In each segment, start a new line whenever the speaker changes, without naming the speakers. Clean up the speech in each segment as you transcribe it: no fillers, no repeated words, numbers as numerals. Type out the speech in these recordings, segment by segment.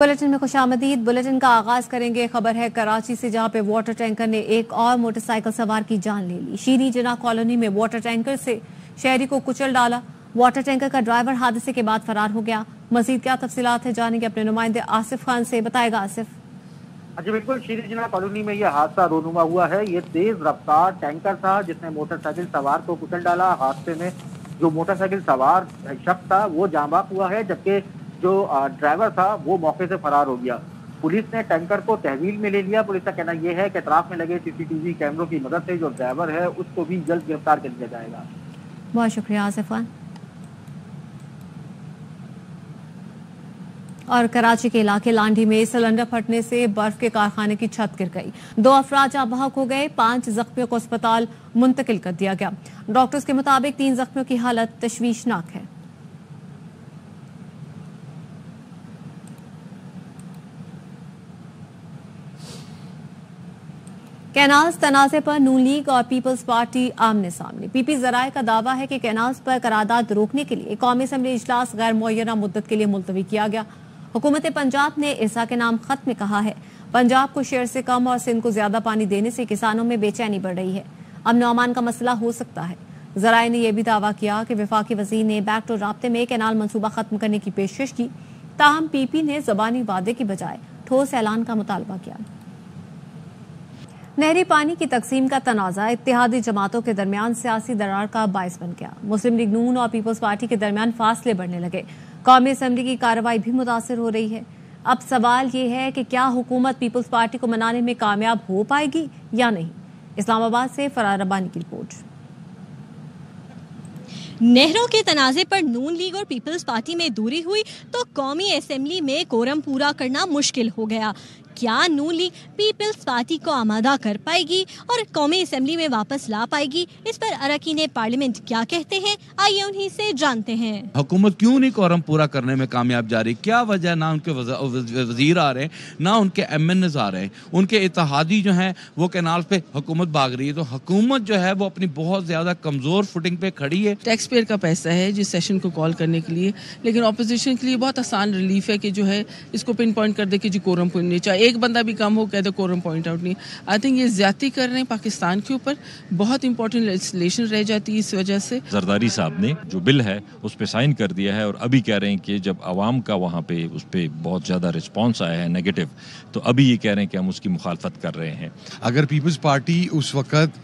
Bulletin में खुशामदीद। Bulletin का आगाज करेंगे। खबर है कराची से, जहां पे वाटर टैंकर ने एक और मोटरसाइकिल सवार की जान ले ली। शीरी जिना कॉलोनी में वाटर टैंकर से शहरी को कुचल डाला। वाटर टैंकर का ड्राइवर हादसे के बाद फरार हो गया। मजीद क्या तफसीलात है, जानेंगे अपने नुमाइंदे आसिफ खान से। बताएगा आसिफ।
जी बिल्कुल, शीरी जिना कॉलोनी में यह हादसा रोनुमा हुआ है। ये तेज रफ्तार टैंकर था जिसने मोटरसाइकिल सवार को कुचल डाला। हादसे में जो मोटरसाइकिल सवार शख्स था वो जाँ बाक हुआ है, जबकि जो ड्राइवर था वो मौके से फरार हो गया। पुलिस ने टैंकर को तहवील में ले लिया। पुलिस का कहना यह है कि अतराफ में लगे सीसीटीवी कैमरों की मदद से जो ड्राइवर है उसको भी जल्द गिरफ्तार कर लिया जाएगा।
बहुत शुक्रिया आसिफ खान। और कराची के इलाके लांडी में सिलेंडर फटने से बर्फ के कारखाने की छत गिर गई। 2 अफराद जाँ बहक हो गए। 5 जख्मियों को अस्पताल मुंतकिल कर दिया गया। डॉक्टर्स के मुताबिक 3 जख्मियों की हालत तशवीशनाक है। कैनाल्स तनाज़े पर नून लीग और पीपल्स पार्टी आमने सामने। पीपी जराए का दावा है कि कैनाल्स पर करारदाद रोकने के लिए कौमी असम्बली इजलास गैर मुअय्यना मुद्दत के लिए मुलतवी किया गया। हुकूमत पंजाब ने इरसा के नाम खत में कहा है, पंजाब को शेर से कम और सिंध को ज्यादा पानी देने से किसानों में बेचैनी बढ़ रही है। अमन और अमान का मसला हो सकता है। जराए ने यह भी दावा किया कि वफाकी वजीर ने बैक टू राब्ते में कैनाल मनसूबा खत्म करने की पेशकश की, ताहम पीपी ने ज़बानी वादे की बजाय ठोस ऐलान का मुतालबा किया। नहरी पानी की तकसीम का तनाज़ा इत्तेहादी जमातों के दरमियान सियासी दरार का बायस बन गया। मुस्लिम लीग नून और पीपल्स पार्टी के दरमियान फासले बढ़ने लगे। कौमी असम्बली की कार्रवाई भी मुतासर हो रही है। अब सवाल ये है कि क्या हुकूमत पीपल्स पार्टी को मनाने में कामयाब हो पाएगी या नहीं। इस्लामाबाद से फरार रब्बानी की रिपोर्ट।
नहरों के तनाज़े पर नून लीग और पीपल्स पार्टी में दूरी हुई तो कौमी असेंबली में कोरम पूरा करना मुश्किल हो गया। क्या नून लीग पीपल्स पार्टी को आमादा कर पाएगी और कौमी असेंबली में वापस ला पाएगी? इस पर अरकान पार्लियामेंट क्या कहते हैं, आइए उन्हीं से जानते हैं।
हुकूमत क्यों नहीं कोरम पूरा करने में कामयाब जा रही? क्या वजह? ना उनके वजीर आ रहे हैं, ना उनके MNAs आ रहे हैं। उनके इत्तेहादी जो हैं वो कैनाल पे हुकूमत भाग रही है। तो हुकूमत जो है वो अपनी बहुत ज्यादा कमजोर फुटिंग पे खड़ी है।
टैक्स पेयर का पैसा है जिस सेशन को कॉल करने के लिए, लेकिन अपोजिशन के लिए बहुत आसान रिलीफ है कि जो है इसको पिन पॉइंट कर दे कि जी कोरम पॉइंट नहीं चाहिए। एक बंदा भी कम हो कहते कोरम पॉइंट आउट नहीं। आई थिंक ये ज्यादती कर रहे हैं पाकिस्तान के ऊपर। बहुत इंपॉर्टेंट लेजिस्लेशन रह जाती है इस वजह से।
जरदारी साहब ने जो बिल है उस पे साइन कर दिया है और अभी कह रहे हैं कि जब आवाम का वहाँ पे उस पे बहुत ज्यादा रिस्पॉन्स आया है नेगेटिव, तो अभी ये कह रहे हैं कि हम उसकी मुखालफत कर रहे हैं।
अगर पीपल्स पार्टी उस वक्त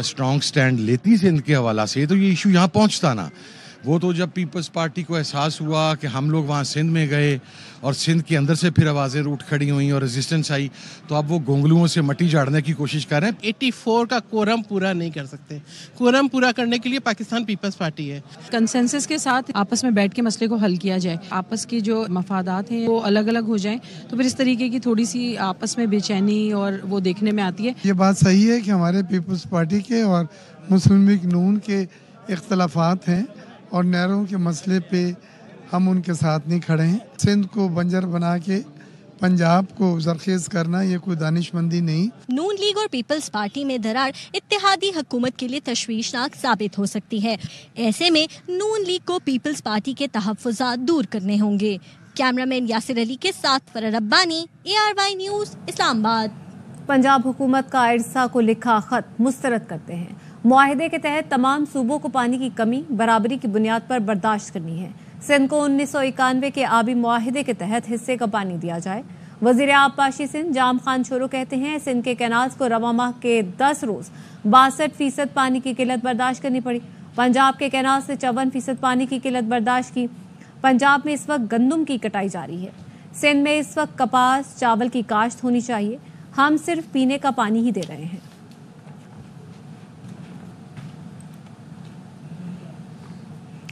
स्ट्रॉन्ग स्टैंड लेती सिंध के हवाला से तो ये इशू यहाँ पहुँचता ना। वो तो जब पीपल्स पार्टी को एहसास हुआ कि हम लोग वहाँ सिंध में गए और सिंध के अंदर से फिर आवाज़ें रूठ खड़ी हुई और रेजिस्टेंस आई, तो अब वो गोंगलुओं से मट्टी झाड़ने की कोशिश कर रहे हैं।
84 का कोरम पूरा नहीं कर सकते। कोरम पूरा करने के लिए पाकिस्तान पीपल्स पार्टी है।
कंसेंसस के साथ आपस में बैठ के मसले को हल किया जाए, आपस की जो मफादात हैं वो अलग अलग हो जाएं, तो फिर इस तरीके की थोड़ी सी आपस में बेचैनी और वो देखने में आती है।
ये बात सही है कि हमारे पीपल्स पार्टी के और मुस्लिम लीग नून के इख्तलाफात हैं और नहरों के मसले पे हम उनके साथ नहीं खड़े हैं। सिंध को बंजर बना के पंजाब को जरखेज करना ये कोई दानिशमंदी नहीं।
नून लीग और पीपल्स पार्टी में दरार इत्तेहादी हुकूमत के लिए तशवीशनाक साबित हो सकती है। ऐसे में नून लीग को पीपल्स पार्टी के तहफ़्फ़ुज़ात दूर करने होंगे। कैमरामैन यासिर अली के साथ फरार रब्बानी, ARY न्यूज़, इस्लामाबाद।
पंजाब हुकूमत का इरसा को लिखा खत मुस्तरद करते हैं। मुआहिदे के तहत तमाम सूबों को पानी की कमी बराबरी की बुनियाद पर बर्दाश्त करनी है। सिंध को 1991 के आबी मुआहिदे के तहत हिस्से का पानी दिया जाए। वजीर आबपाशी सिंध जाम खान छोरो कहते हैं, सिंध के कैनाल्स को रवा माह के 10 रोज 62% पानी की किल्लत बर्दाश्त करनी पड़ी। पंजाब के कैनाल से 54% पानी की किल्लत बर्दाश्त की। पंजाब में इस वक्त गंदम की कटाई जारी है। सिंध में इस वक्त कपास चावल की काश्त होनी चाहिए। हम सिर्फ पीने का पानी ही दे रहे हैं।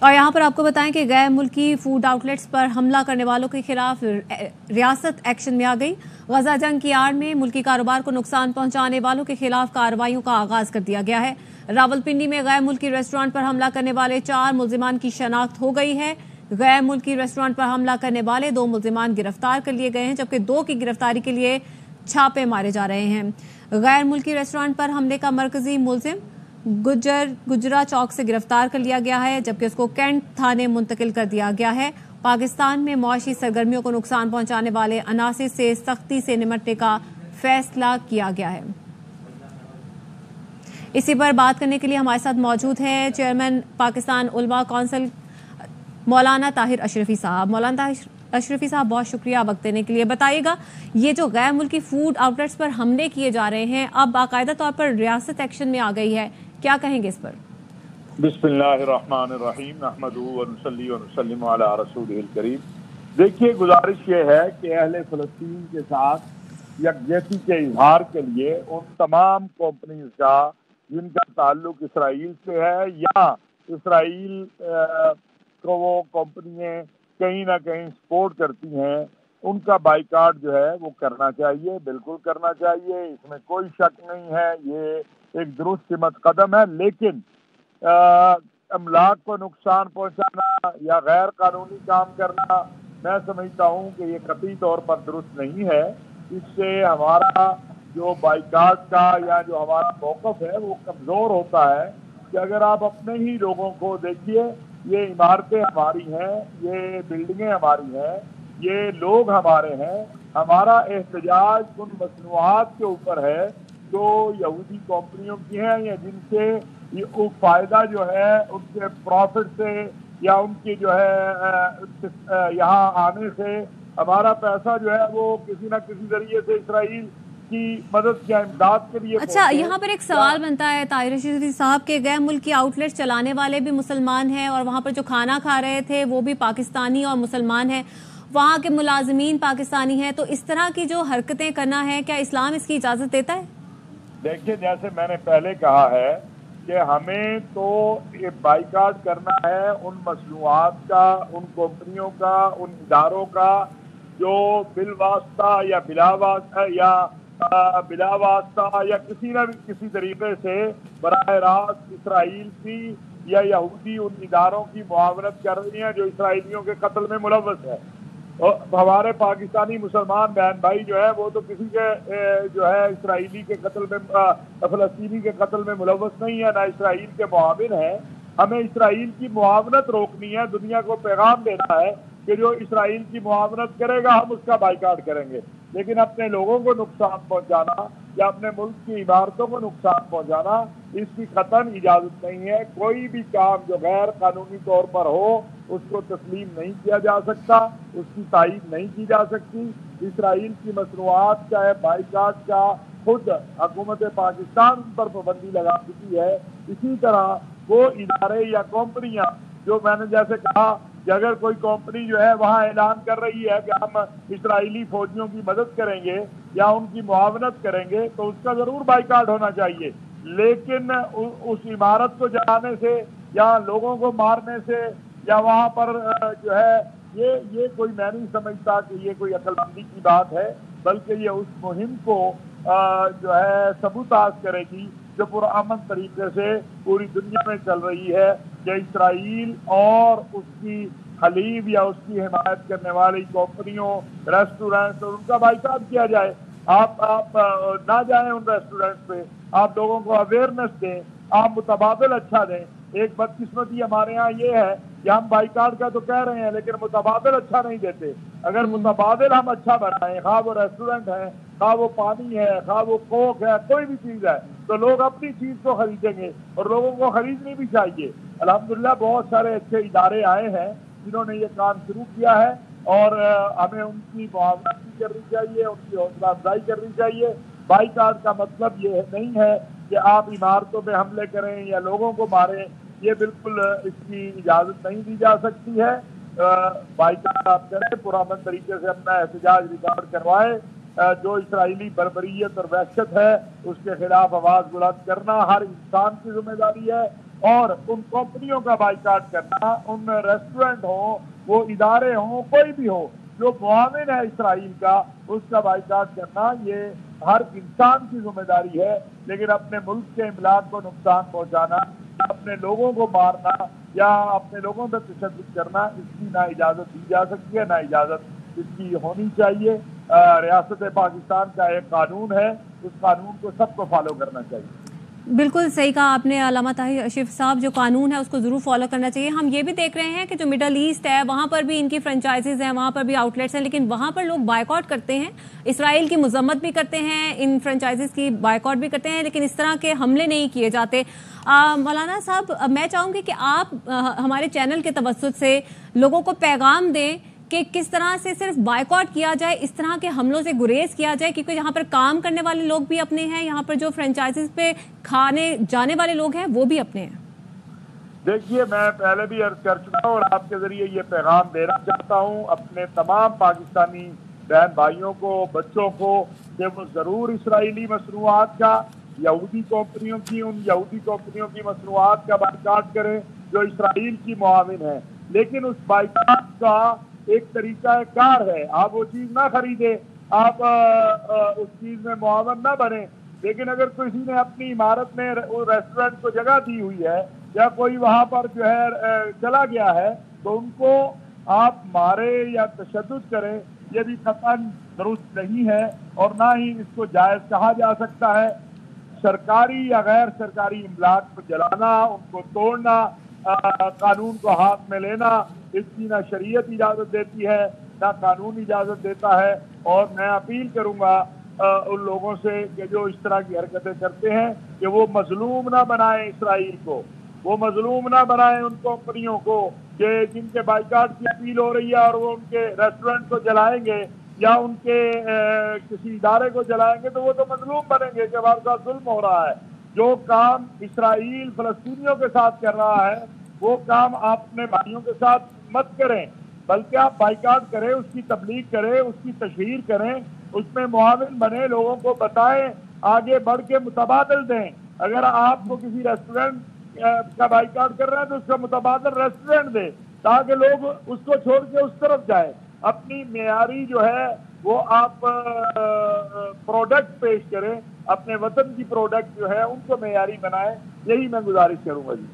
और यहाँ पर आपको बताएं कि गैर मुल्की फूड आउटलेट्स पर हमला करने वालों के खिलाफ रियासत एक्शन में आ गई। गजा जंग की आड़ में मुल्की कारोबार को नुकसान पहुंचाने वालों के खिलाफ कार्रवाइयों का आगाज कर दिया गया है। रावलपिंडी में गैर मुल्की रेस्टोरेंट पर हमला करने वाले 4 मुल्जिमान की शनाख्त हो गई है। गैर मुल्की रेस्टोरेंट पर हमला करने वाले 2 मुल्जिमान गिरफ्तार कर लिए गए हैं, जबकि 2 की गिरफ्तारी के लिए छापे मारे जा रहे हैं। गैर मुल्की रेस्टोरेंट पर हमले का मरकजी मुल्जिम गुजरा चौक से गिरफ्तार कर लिया गया है, जबकि उसको कैंट थाने मुंतकिल कर दिया गया है। पाकिस्तान में मुआशी सरगर्मियों को नुकसान पहुंचाने वाले अनासिर से सख्ती से निपटने का फैसला किया गया है। इसी पर बात करने के लिए हमारे साथ मौजूद हैं चेयरमैन पाकिस्तान उलमा काउंसिल मौलाना ताहिर अशरफी साहब। मौलाना ताहिर अशरफी साहब, बहुत शुक्रिया वक्त देने के लिए। बताइएगा, ये जो गैर मुल्की फूड आउटलेट्स पर हमले किए जा रहे हैं, अब बाकायदा तौर पर रियासत एक्शन में आ गई है, क्या कहेंगे इस पर?
बिस्मिल्लाहिर्रहमानिर्रहीम, नहमदुहु व नुसल्ली व नुसल्लिमु अला रसूलिहिल करीम। देखिए, गुजारिश ये है कि अहले फ़लस्तीन के साथ यकजहती के इजहार के लिए उन तमाम कंपनीज का जिनका ताल्लुक इसराइल से है या इसराइल को वो कंपनियां कहीं ना कहीं सपोर्ट करती हैं, उनका बाइकाट जो है वो करना चाहिए, बिल्कुल करना चाहिए, इसमें कोई शक नहीं है। ये एक दुरुस्त सिमत कदम है, लेकिन अमलाक को नुकसान पहुंचाना या गैर कानूनी काम करना, मैं समझता हूं कि ये कतई तौर पर दुरुस्त नहीं है। इससे हमारा जो बाइकाट का या जो हमारा मौक़िफ़ है वो कमज़ोर होता है कि अगर आप अपने ही लोगों को देखिए, ये इमारतें हमारी हैं, ये बिल्डिंगें हमारी हैं, ये लोग हमारे हैं, हमारा एहतजाज उन मसनूआत के ऊपर है जो यहूदी कंपनियों की हैं या जिनसे ये फ़ायदा जो है उनके प्रॉफिट से या उनकी जो है यहाँ आने से हमारा पैसा जो है वो किसी न किसी जरिए से इसराइल की मदद या इमदाद के लिए।
अच्छा, यहाँ पर एक सवाल बनता है ताहिर अशरफी साहब के गैर मुल्की आउटलेट चलाने वाले भी मुसलमान हैं और वहाँ पर जो खाना खा रहे थे वो भी पाकिस्तानी और मुसलमान हैं, वहाँ के मुलाजिमीन पाकिस्तानी हैं, तो इस तरह की जो हरकतें करना है, क्या इस्लाम इसकी इजाज़त देता है?
देखिए, जैसे मैंने पहले कहा है कि हमें तो ये बाइकाट करना है उन मसनूआत का, उन कंपनियों का, उन इदारों का जो बिलवास्ता या बिलावास्ता या किसी न किसी तरीके से बराह रास्त इसराइल की या यहूदी उन इदारों की मुआवनत कर रही हैं जो इसराइलियों के कत्ल में मुलव्वस है। और हमारे पाकिस्तानी मुसलमान बहन भाई जो है वो तो किसी के जो है इसराइली के कत्ल में, फ़लस्तीनी के कत्ल में मुलव्वस नहीं है, ना इसराइल के मुआविन है। हमें इसराइल की मुआवनत रोकनी है, दुनिया को पैगाम देना है कि जो इसराइल की मुआवनत करेगा हम उसका बाइकाट करेंगे, लेकिन अपने लोगों को नुकसान पहुंचाना या अपने मुल्क की इमारतों को नुकसान पहुंचाना, इसकी कतई इजाज़त नहीं है। कोई भी काम जो गैर कानूनी तौर पर हो उसको तस्लीम नहीं किया जा सकता, उसकी तायीद नहीं की जा सकती। इसराइल की मसनूआत चाहे बाइकाट का खुद हुकूमत पाकिस्तान पर पाबंदी लगा चुकी है, इसी तरह वो इदारे या कंपनियां जो मैंने जैसे कहा कि अगर कोई कंपनी जो है वहाँ ऐलान कर रही है कि हम इसराइली फौजियों की मदद करेंगे या उनकी मुआवनत करेंगे तो उसका ज़रूर बाइकाट होना चाहिए, लेकिन उस इमारत को जलाने से या लोगों को मारने से या वहाँ पर जो है ये कोई मैं नहीं समझता कि ये कोई अक्लमंदी की बात है, बल्कि ये उस मुहिम को जो है सबूताज करेगी जो पुरअमन तरीके से पूरी दुनिया में चल रही है कि इसराइल और उसकी खलीब या उसकी हिमायत करने वाली कंपनियों, रेस्टोरेंट्स और उनका बाइकाट किया जाए। आप ना जाएं उन रेस्टोरेंट्स पे, आप लोगों को अवेयरनेस दें, आप मुतबादिल अच्छा दें। एक बदकिस्मती हमारे यहाँ ये है कि हम बाइकाट का तो कह रहे हैं लेकिन मुतबादिल अच्छा नहीं देते। अगर मुतबादिल हम अच्छा बनाएं, खा वो रेस्टोरेंट है, खा वो पानी है, खा वो कोक है, कोई भी चीज़ है, तो लोग अपनी चीज़ को खरीदेंगे और लोगों को खरीदनी भी चाहिए। अल्हम्दुलिल्लाह बहुत सारे अच्छे इदारे आए हैं जिन्होंने ये काम शुरू किया है और हमें उनकी मुआवनत भी करनी चाहिए, उनकी हौसला अफजाई करनी चाहिए। बाइकाट का मतलब ये नहीं है कि आप इमारतों पे हमले करें या लोगों को मारें, ये बिल्कुल इसकी इजाज़त नहीं दी जा सकती है। बाइकाट आप करें, पुरअमन तरीके से अपना एहतजाज रिकॉर्ड करवाएं, जो इसराइली बर्बरियत और वहशत है उसके खिलाफ आवाज़ बुलंद करना हर इंसान की जिम्मेदारी है और उन कंपनियों का बाइकाट करना, उन रेस्टोरेंट हो, वो इदारे हों, कोई भी हो जो मुआविन है इसराइल का, उसका बाइकाट करना ये हर इंसान की जिम्मेदारी है। लेकिन अपने मुल्क के इमलाक को नुकसान पहुंचाना, अपने लोगों को मारना या अपने लोगों पर तशद्दुद करना, इसकी ना इजाज़त दी जा सकती है, ना इजाज़त इसकी होनी चाहिए। रियासत पाकिस्तान का एक कानून है, उस कानून को सबको फॉलो करना चाहिए।
بالکل صحیح کہا آپ نے علامہ طاہر اشرف صاحب، جو قانون ہے اس کو ضرور فالو کرنا چاہیے. ہم یہ بھی دیکھ رہے ہیں کہ جو مڈل ایسٹ ہے وہاں پر بھی ان کی فرنچائزز ہیں، وہاں پر بھی آؤٹ لیٹس ہیں، لیکن وہاں پر لوگ بائیکاٹ کرتے ہیں، اسرائیل کی مذمت بھی کرتے ہیں، ان فرنچائزز کی بائیکاٹ بھی کرتے ہیں، لیکن اس طرح کے حملے نہیں کیے جاتے. مولانا صاحب، میں چاہوں گی کہ آپ ہمارے چینل کے توسط سے لوگوں کو پیغام دیں کہ کس طرح سے صرف بائیکاٹ کیا جائے، اس طرح کے حملوں سے گریز کیا جائے، کیونکہ یہاں پر کام کرنے والے لوگ بھی اپنے ہیں، یہاں پر جو فرنچائزز پہ کھانے جانے والے لوگ ہیں وہ بھی اپنے ہیں.
دیکھیے، میں پہلے بھی عرض کر چکا ہوں اور آپ کے ذریعے یہ پیغام دینا چاہتا ہوں اپنے تمام پاکستانی بہن بھائیوں کو، بچوں کو، کہ وہ ضرور اسرائیلی مصنوعات کا، یہودی کمپنیوں کی مصنوعات کا بائیکاٹ کریں جو اسرائیل کی معاون ہے. لیکن اس بائیکاٹ کا ایک طریقہ کار ہے. آپ وہ چیز نہ خریدیں، آپ اس چیز میں معاون نہ بنیں. لیکن اگر کسی نے اپنی عمارت میں ریسٹورنٹ کو جگہ دی ہوئی ہے یا کوئی وہاں پر جو ہے چلا گیا ہے تو ان کو آپ مارے یا تشدد کریں، یہ بھی قطعاً درست نہیں ہے اور نہ ہی اس کو جائز کہا جا سکتا ہے. سرکاری یا غیر سرکاری املاک کو جلانا، ان کو توڑنا، قانون کو ہاتھ میں لینا، اس کی نہ شریعت اجازت دیتی ہے نہ قانون اجازت دیتا ہے. اور میں اپیل کروں گا ان لوگوں سے کہ جو اس طرح کی حرکتیں کرتے ہیں کہ وہ مظلوم نہ بنائیں اسرائیل کو، وہ مظلوم نہ بنائیں ان کمپنیوں کو کہ جن کے بائیکاٹ کی اپیل ہو رہی ہے اور وہ ان کے ریسٹورنٹ کو جلائیں گے یا ان کے کسی ادارے کو جلائیں گے تو وہ تو مظلوم بنیں گے کہ ہمارے ساتھ ظلم ہو رہا ہے. جو کام اسرائیل فلسطینیوں کے ساتھ کر رہا ہے وہ کام آپ اپنے بھائیوں کے ساتھ مت کریں، بلکہ آپ بائیکاٹ کریں، اس کی تبلیغ کریں، اس کی تشہیر کریں، اس میں معاون بنے، لوگوں کو بتائیں، آگے بڑھ کے متبادل دیں. اگر آپ کو کسی ریسٹورنٹ کا بائیکاٹ کر رہے ہیں تو اس کا متبادل ریسٹورنٹ دیں تاکہ لوگ اس کو چھوڑ کے اس طرف جائیں. اپنی معیاری جو ہے وہ آپ پروڈکٹ پیش کریں، اپنے وطن کی پروڈکٹ جو ہے ان کو معیاری بنائیں. یہی میں گزارش کروں گا. جی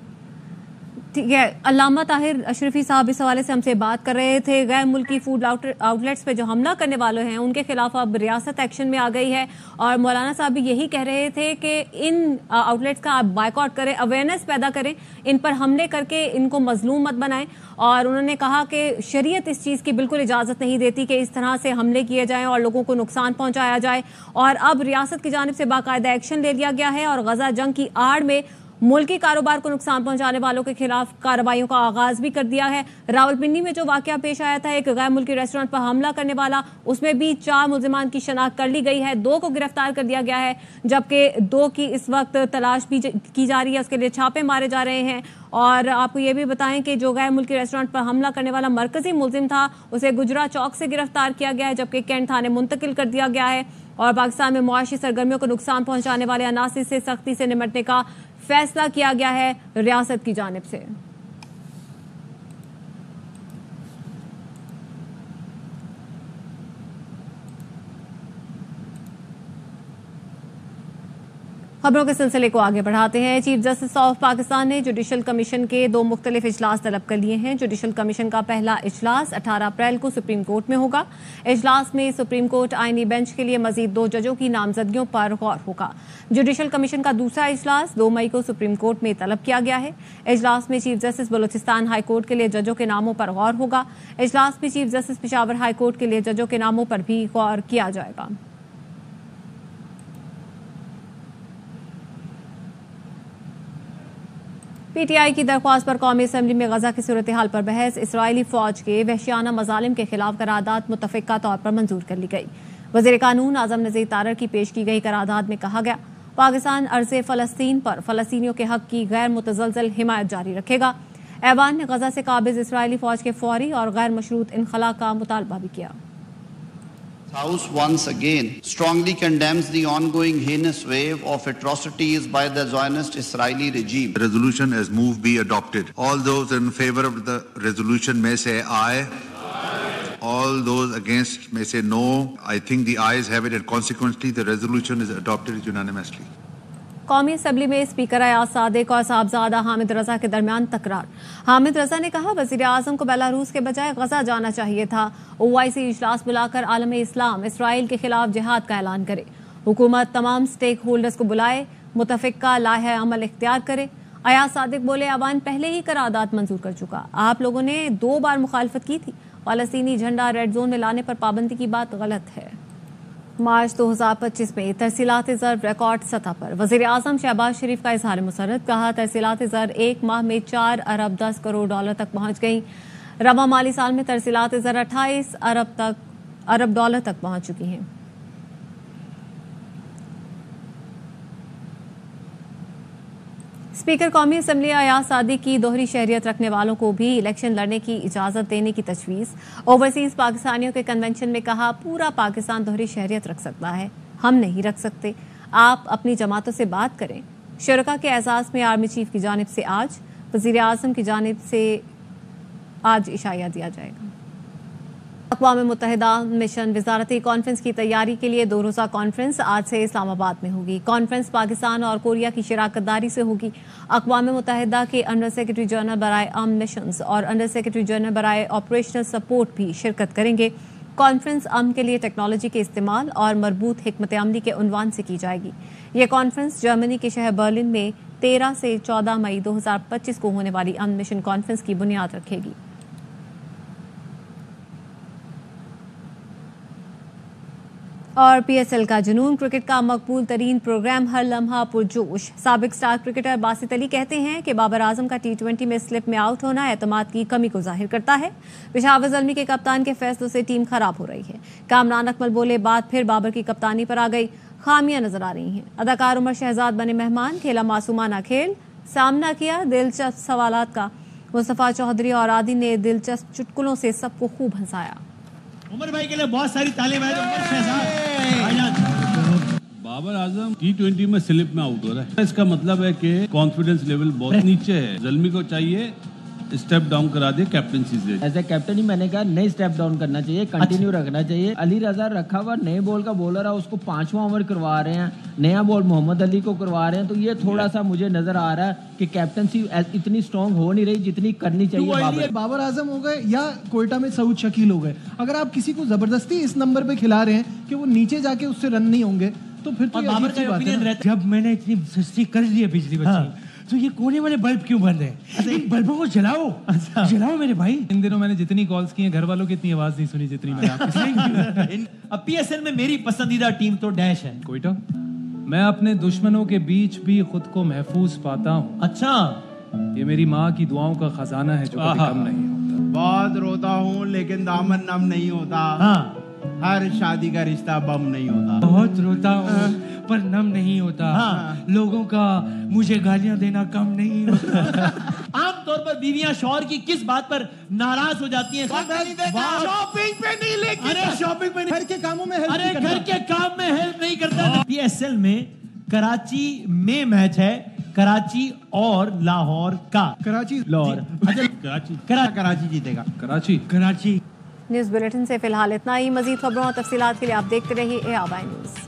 ٹھیک ہے. علامہ طاہر اشرفی صاحب اس حوالے سے ہم سے بات کر رہے تھے. غیر ملکی فوڈ آؤٹ لیٹس پہ جو حملہ کرنے والے ہیں ان کے خلاف اب ریاست ایکشن میں آ گئی ہے، اور مولانا صاحب بھی یہی کہہ رہے تھے کہ ان آؤٹ لیٹس کا آپ بائیکاٹ کریں، اویئرنیس پیدا کریں، ان پر حملے کر کے ان کو مظلوم مت بنائیں. اور انہوں نے کہا کہ شریعت اس چیز کی بالکل اجازت نہیں دیتی کہ اس طرح سے حملے کیے جائیں اور لوگوں کو نقصان پہنچایا جائے. اور اب ریاست کی جانب سے باقاعدہ ایکشن لے لیا گیا ہے اور غزہ جنگ کی آڑ میں ملکی کاروبار کو نقصان پہنچانے والوں کے خلاف کارروائیوں کا آغاز بھی کر دیا ہے. راولپنڈی میں جو واقعہ پیش آیا تھا، ایک غیر ملکی ریسٹورنٹ پر حملہ کرنے والا، اس میں بھی 4 ملزمان کی شناخت کر لی گئی ہے، 2 کو گرفتار کر دیا گیا ہے، جبکہ 2 کی اس وقت تلاش بھی کی جا رہی ہے، اس کے لیے چھاپے مارے جا رہے ہیں. اور آپ کو یہ بھی بتائیں کہ جو غیر ملکی ریسٹورنٹ پر حملہ کرنے والا مرکزی ملزم تھا اسے گجرا چوک سے گرفتار کیا گیا ہے، جبکہ کینٹ تھانے منتقل کر دیا گیا ہے. اور پاکستان میں معاشی سرگرمیوں کو نقصان پہنچانے والے عناصر سے سختی سے نمٹنے کا فیصلہ کیا گیا ہے ریاست کی جانب سے. خبروں کے سلسلے کو آگے بڑھاتے ہیں. چیف جسٹس آف پاکستان نے جوڈیشل کمیشن کے 2 مختلف اجلاس طلب کر لیے ہیں. جوڈیشل کمیشن کا پہلا اجلاس 18 اپریل کو سپریم کورٹ میں ہوگا. اجلاس میں سپریم کورٹ آئینی بینچ کے لیے مزید 2 ججوں کی نامزدگیوں پر غور ہوگا. جوڈیشل کمیشن کا دوسرا اجلاس 2 مئی کو سپریم کورٹ میں طلب کیا گیا ہے. اجلاس میں chief justice Balochistan high court کے لیے ججوں کے ناموں پر غور ہوگا. اجلاس میں chief justice Peshawar high court کے لیے ججوں کے ناموں پر بھی غور کیا جائے گا. پی ٹی آئی کی درخواست پر قومی اسمبلی میں غزہ کی صورتحال پر بحث. اسرائیلی فوج کے وحشیانہ مظالم کے خلاف قرارداد متفقہ طور پر منظور کر لی گئی. وزیر قانون اعظم نذیر تارڑ کی پیش کی گئی قرارداد میں کہا گیا پاکستان عرض فلسطین پر فلسطینیوں کے حق کی غیر متزلزل حمایت جاری رکھے گا. ایوان نے غزہ سے قابض اسرائیلی فوج کے فوری اور غیر مشروط انخلا کا مطالبہ بھی کیا.
House once again strongly condemns the ongoing heinous wave of atrocities by the Zionist Israeli regime.
The resolution as moved be adopted. All those in favor of the resolution may say aye. All those against may say no. I think the ayes have it and consequently the resolution is adopted unanimously.
قومی assembly میں speaker Ayaz Sadiq اور صاحبزادہ حامد رضا کے درمیان تکرار. حامد رضا نے کہا وزیر اعظم کو بیلاروس کے بجائے غزہ جانا چاہیے تھا. OIC اجلاس بلا کر عالم اسلام اسرائیل کے خلاف جہاد کا اعلان کرے. حکومت تمام سٹیک ہولڈرز کو بلائے. मुतफ़िका लाहे अमल इख्तियार करे। अयाज सादिक बोले, अवान पहले ही करारदाद मंजूर कर चुका, आप लोगों ने 2 बार मुखालफत की थी। फ़लस्तीनी झंडा रेड जोन में लाने पर पाबंदी की बात गलत है। मार्च 2025 में तरसीलात ज़र रिकॉर्ड सतह पर। वज़ीर आज़म शहबाज शरीफ का इज़हार मुसर्रत, कहा तरसीलात ज़र 1 माह में 4 अरब 10 करोड़ डॉलर तक पहुँच गई। रवा माली साल में तरसीलात ज़र 28 अरब डॉलर तक पहुँच चुकी हैं। स्पीकर कौमी असम्बली अयाज सादिक की दोहरी शहरियत रखने वालों को भी इलेक्शन लड़ने की इजाज़त देने की तजवीज़। ओवरसीज़ पाकिस्तानियों के कन्वेंशन में कहा, पूरा पाकिस्तान दोहरी शहरियत रख सकता है, हम नहीं रख सकते, आप अपनी जमातों से बात करें। शुरका के एजाज़ में आर्मी चीफ की जानिब से आज, वज़ीर आज़म की जानिब से आज इशाया दिया जाएगा। अक़वाम मुत्तहिदा मिशन वज़ारती कॉन्फ्रेंस की तैयारी के लिए 2 रोज़ा कॉन्फ्रेंस आज से इस्लामाबाद में होगी। कॉन्फ्रेंस पाकिस्तान और कोरिया की शराकतदारी से होगी। अक़वाम मुत्तहिदा के अंडर सेक्रेटरी जनरल बराए आर्म मिशंस और अंडर सेक्रेटरी जनरल बराए ऑपरेशनल सपोर्ट भी शिरकत करेंगे। कॉन्फ्रेंस अमन के लिए टेक्नोलॉजी के इस्तेमाल और मरबूत हिकमत अमली के उन्वान से की जाएगी। ये कॉन्फ्रेंस जर्मनी के शहर बर्लिन में 13 से 14 मई 2025 को होने वाली अमन मिशन कॉन्फ्रेंस की बुनियाद रखेगी। और PSL का जुनून, क्रिकेट का मकबूल तरीन प्रोग्राम, हर लम्हा पुरजोश। साबिक स्टार क्रिकेटर बासित अली कहते हैं कि बाबर आजम का T20 में स्लिप में आउट होना एतमाद की कमी को जाहिर करता है। पेशावर ज़ल्मी के कप्तान के फैसलों से टीम खराब हो रही है। कामरान अकमल बोले, बात फिर बाबर की कप्तानी पर आ गई, खामियां नजर आ रही हैं। अदाकार उमर शहजाद बने मेहमान, खेला मासूमाना खेल, सामना किया दिलचस्प सवालात का। मुस्तफ़ा चौधरी और आदि ने दिलचस्प चुटकुलों से सबको खूब हंसाया।
उमर भाई के लिए बहुत सारी तालियां हैं। उमर शहजाद बाबर आजम T20 में स्लिप में आउट हो रहा है, इसका मतलब है कि कॉन्फिडेंस लेवल बहुत नीचे है। ज़ल्मी को चाहिए स्टेप डाउन करा दे कैप्टनसी से।
एज ए कैप्टन ही मैंने कहा नहीं स्टेप डाउन करना चाहिए, कंटिन्यू रखना चाहिए। अली रजा रखा हुआ नए बॉल का बॉलर है, उसको 5वां ओवर करवा रहे हैं, नया बॉल मोहम्मद अली को करवा रहे हैं, तो ये थोड़ा सा मुझे नजर आ रहा है कि कैप्टनसी इतनी स्ट्रांग हो नहीं रही जितनी करनी चाहिए।
बाबर आजम हो गए या कोयटा में सऊद शकील हो गए, अगर आप किसी को जबरदस्ती इस नंबर पे खिला रहे हैं कि वो नीचे जाके उससे रन नहीं होंगे, तो फिर तो
बाबर का ओपिनियन रहता है, जब मैंने इतनी सस्ती कर दी है बिजली बच्ची, तो ये कोने वाले बल्ब क्यों बंद है? इन बल्बों को जलाओ, जलाओ मेरे भाई।
इन दिनों मैंने जितनी कॉल्स की हैं, घर वालों की इतनी आवाज नहीं सुनी जितनी मैंने आपकी।
अब PSL में मेरी पसंदीदा टीम तो डैश है।
कोयटा। मैं अपने दुश्मनों के बीच भी खुद को महफूज पाता हूँ।
अच्छा,
ये मेरी माँ की दुआओं का खजाना है जो कभी कम नहीं होता।
बहुत रोता हूँ लेकिन दामन नम नहीं होता। हर शादी का रिश्ता बम नहीं होता।
बहुत रोता हूँ पर नम नहीं होता। लोगों का मुझे गालियां देना कम नहीं होता। आमतौर पर बीवियां शौहर की किस बात पर नाराज हो जाती हैं?
शॉपिंग पे नहीं, लेकिन
अरे शॉपिंग पे नहीं,
घर के कामों में हेल्प
अरे घर के काम में हेल्प नहीं करता। PSL में कराची में मैच है, कराची और लाहौर का।
कराची
लाहौर, कराची जीतेगा। कराची।
न्यूज़ बुलेटिन से फिलहाल इतना ही। मजीद खबरों और तफसीलात के लिए आप देखते रहिए ARY न्यूज़।